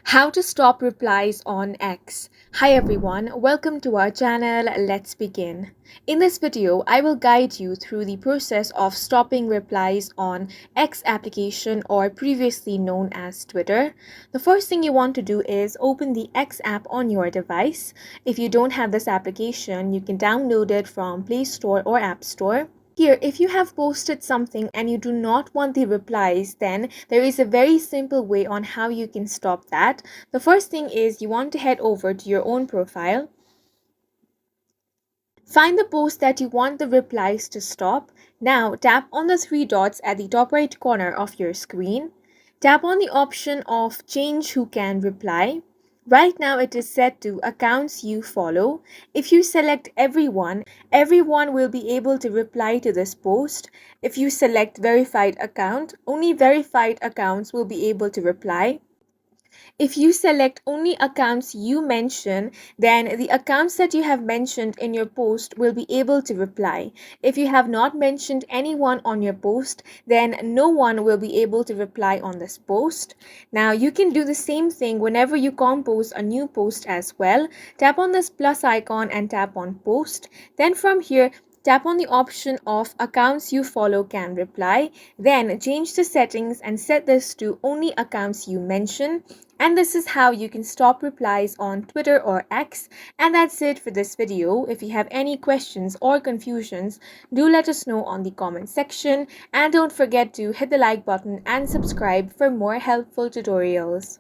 How to stop replies on X. Hi everyone, welcome to our channel. Let's begin. In this video, I will guide you through the process of stopping replies on X application, or previously known as Twitter. The first thing you want to do is open the X app on your device. If you don't have this application, you can download it from Play Store or App Store. Here, if you have posted something and you do not want the replies, then there is a very simple way on how you can stop that. The first thing is you want to head over to your own profile. Find the post that you want the replies to stop. Now tap on the three dots at the top right corner of your screen. Tap on the option of Change Who Can Reply. Right now it is set to accounts you follow. If you select everyone will be able to reply to this post. If you select verified account, only verified accounts will be able to reply. If you select only accounts you mention, then the accounts that you have mentioned in your post will be able to reply. If you have not mentioned anyone on your post, then no one will be able to reply on this post. Now you can do the same thing whenever you compose a new post as well. Tap on this plus icon and tap on post. Then from here, tap on the option of accounts you follow can reply. Then change the settings and set this to only accounts you mention. And this is how you can stop replies on Twitter or X. And that's it for this video. If you have any questions or confusions, do let us know on the comment section. And don't forget to hit the like button and subscribe for more helpful tutorials.